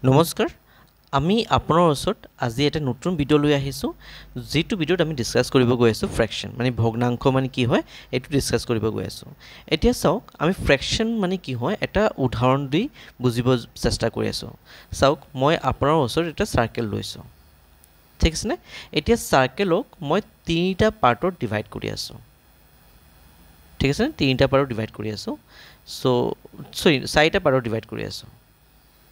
নমস্কাৰ আমি আপোনাৰ ওচৰত আজি এটা নতুন ভিডিও লৈ আহিছোঁ যেটো ভিডিওত আমি ডিসকাস কৰিব গৈ আছোঁ ফ্ৰেকশন মানে ভগ্নাংশ মানে কি হয় এটো ডিসকাস কৰিব গৈ আছোঁ এতিয়া চাওক আমি ফ্ৰেকশন মানে কি হয় এটা উদাহৰণ দি বুজিব চেষ্টা কৰি আছোঁ চাওক মই আপোনাৰ ওচৰত এটা সাৰ্কেল লৈছোঁ ঠিক আছে নে এতিয়া সাৰ্কেলক মই তিনিটা পাৰ্টত ডিভাইড কৰি আছোঁ ঠিক আছে তিনিটা পাৰ্টত ডিভাইড কৰি আছোঁ সো চাৰিটা পাৰ্টত ডিভাইড কৰি আছোঁ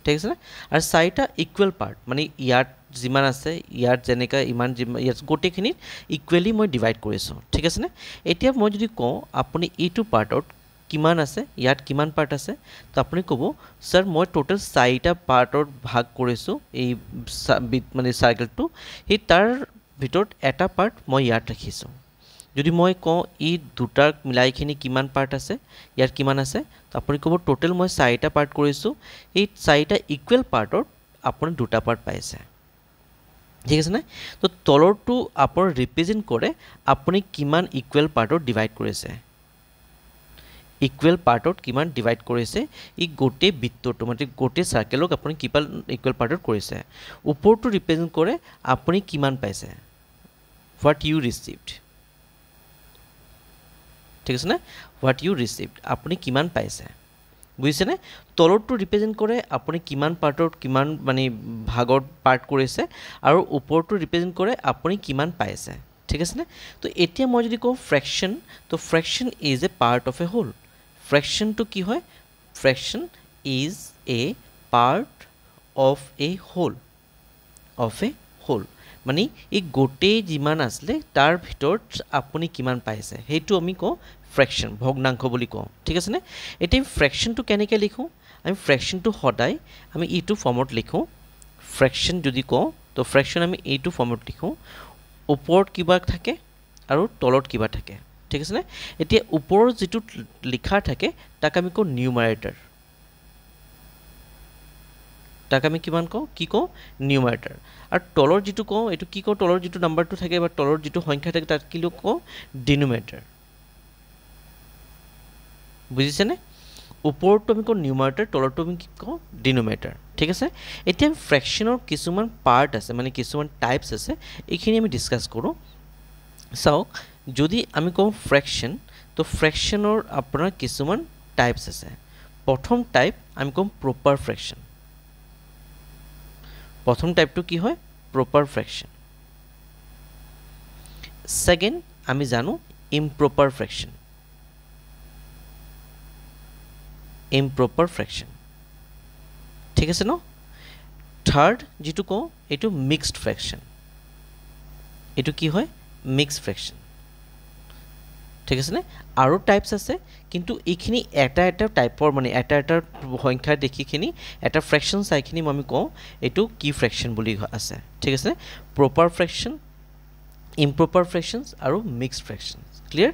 ঠিক আছে আৰু চাৰিটা ইকুৱেল পাৰ্ট মানে ইয়াত যিমান আছে ইয়াত যেনেকা ইমান ইয়াত গোটেইখিনি ইকুৱেলি মই ডিভাইড কৰিছোঁ ঠিক আছে নে এতিয়া মই যদি কওঁ আপুনি এইটো পাৰ্টত কিমান আছে ইয়াত কিমান পাৰ্ট আছে তো আপুনি ক'ব স্যাৰ মই টোটাল চাৰিটা পাৰ্টত ভাগ কৰিছোঁ এই মানে সাৰ্কেলটো এই তাৰ ভিতৰত এটা পাৰ্ট মই ইয়াত ৰাখিছোঁ যদি মই কওঁ ই দুটাৰ মিলাইখিনি কিমান পাৰ্ট আছে ইয়াৰ কিমান আছে তো আপুনি ক'ব টোটাল মই চাৰিটা পাৰ্ট কৰিছোঁ এই চাৰিটা ইকুৱেল পাৰ্টত আপুনি দুটা পাৰ্ট পাইছে ঠিক আছে না তো তলৰটো আপোনাৰ ৰিপ্ৰেজেন্ট কৰে আপুনি কিমান ইকুৱেল পাৰ্টত ডিভাইড কৰিছে ইকুৱেল পাৰ্টত কিমান ডিভাইড কৰিছে ই গোটেই বৃত্তটো মানে গোটেই সাৰ্কেলক আপুনি কিমান ইকুৱেল পাৰ্টত কৰিছে ওপৰটো ৰিপ্ৰেজেন্ট কৰে আপুনি কিমান পাইছে what you received ঠিক আছে না what you received আপুনি কিমান পাইছে বুজিছে নে তলৰটো ৰিপ্ৰেজেন্ট কৰে আপুনি কিমান পাৰ্টত কিমান মানে ভাগত পাৰ্ট কৰিছে আৰু ওপৰটো ৰিপ্ৰেজেন্ট কৰে আপুনি কিমান পাইছে ঠিক আছে নে তো এতিয়া মই যদি কওঁ ফ্ৰেকশন তো fraction is a part of a whole fraction তো কি হয় fraction is a part of a whole মানে এই গোটেই যিমান আসলে তাৰ ভিতৰত আপুনি কিমান পাইছে হেতু আমি কওঁ ফ্ৰেকশন ভগ্নাংশ বুলি কওঁ ঠিক আছে নে এতিয়া ফ্ৰেকশনটো কেনেকৈ লিখো আমি ফ্ৰেকশনটো সদায় আমি ইটো ফৰ্মত লিখো ফ্ৰেকশন যদি কওঁ তো ফ্ৰেকশন আমি এইটো ফৰ্মত লিখো ওপৰত কিবা থাকে আৰু তলত কিবা থাকে ঠিক আছে নে এতিয়া ওপৰত যেটো লিখা থাকে তাক আমি কওঁ নিউমাৰেটৰ তাক আমি কিমান কওঁ কি কওঁ নিউমাৰেটৰ আৰু তলৰ যেটো কওঁ এটো কি কওঁ তলৰ যেটো নাম্বাৰটো থাকে বা তলৰ যেটো সংখ্যা থাকে তাক কি কওঁ ডিনোমিনেটৰ বুজিছে নে ওপৰটো আমি কওঁ নিউমাৰেটৰ তলৰটো আমি কি কওঁ ডিনোমিনেটৰ ঠিক আছে এতিয়া ফ্ৰেকশনৰ কিছুমান পাৰ্ট আছে মানে কিছুমান টাইপস আছে এইখিনি আমি ডিসকাস কৰো চাওক যদি আমি কওঁ ফ্ৰেকশন তো ফ্ৰেকশনৰ আপোনাৰ কিছুমান টাইপস আছে প্ৰথম টাইপ আমি কওঁ প্ৰপাৰ ফ্ৰেকশন প্ৰথম টাইপটো কি হয় প্ৰপাৰ ফ্ৰেকশন সেকেন্ড আমি জানো ইমপ্ৰপাৰ ফ্ৰেকশন ঠিক আছে ন থাৰ্ড যেটো কওঁ এটো মিক্সড ফ্ৰেকশন এটো কি হয় মিক্সড ফ্ৰেকশন ঠিক আছে নে আৰু টাইপস আছে কিন্তু এইখিনি এটা টাইপৰ মানে এটা সংখ্যা দেখিখিনি এটা ফ্ৰেকশন চাইখিনি আমি কওঁ এটো কি ফ্ৰেকশন বুলি আছে ঠিক আছে প্ৰপাৰ ফ্ৰেকশন ইমপ্ৰপাৰ ফ্ৰেকশনস আৰু মিক্সড ফ্ৰেকশনস ক্লিয়াৰ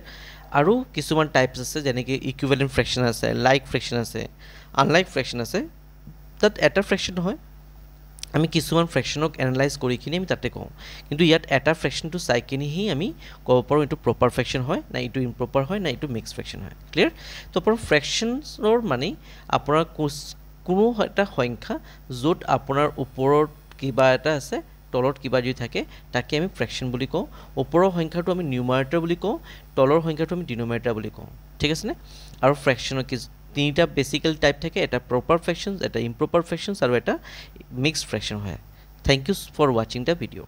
আৰু কিছুমান টাইপস আছে যেনেকৈ ইকুইভ্যালেন্ট ফ্ৰেকশন আছে লাইক ফ্ৰেকশন আছে আনলাইক ফ্ৰেকশন আছে তাত এটা ফ্ৰেকশন হয় আমি কিছুমান ফ্ৰেকশনক এনালাইজ কৰি কিনি আমি তাতে কওঁ কিন্তু ইয়াত এটা ফ্ৰেকশনটো চাই কিনিহি আমি ক'ব পাৰো এটো প্ৰপাৰ ফ্ৰেকশন হয় না এটো ইমপ্ৰপাৰ হয় না এটো মিক্সড ফ্ৰেকশন হয় ক্লিয়াৰ তো আপোনাৰ ফ্ৰেকশনছৰ মানে আপোনাৰ কোনো এটা সংখ্যা য'ত আপোনাৰ ওপৰত কিবা এটা আছে তলত কিবা যদি থাকে তাকে আমি ফ্ৰেকশন বুলি কওঁ ওপৰৰ সংখ্যাটো আমি নিউমাৰেটৰ বুলি কওঁ তলৰ সংখ্যাটো আমি ডিনোমিনেটৰ বুলি কওঁ ঠিক আছে নে আৰু ফ্ৰেকশনৰ কি তিনিটা বেসিক্যাল টাইপ থাকে এটা প্ৰপাৰ ফ্ৰেকশনস এটা ইমপ্ৰপাৰ ফ্ৰেকশনস আৰু এটা মিক্সড ফ্ৰেকশন হয় thank you for watching the video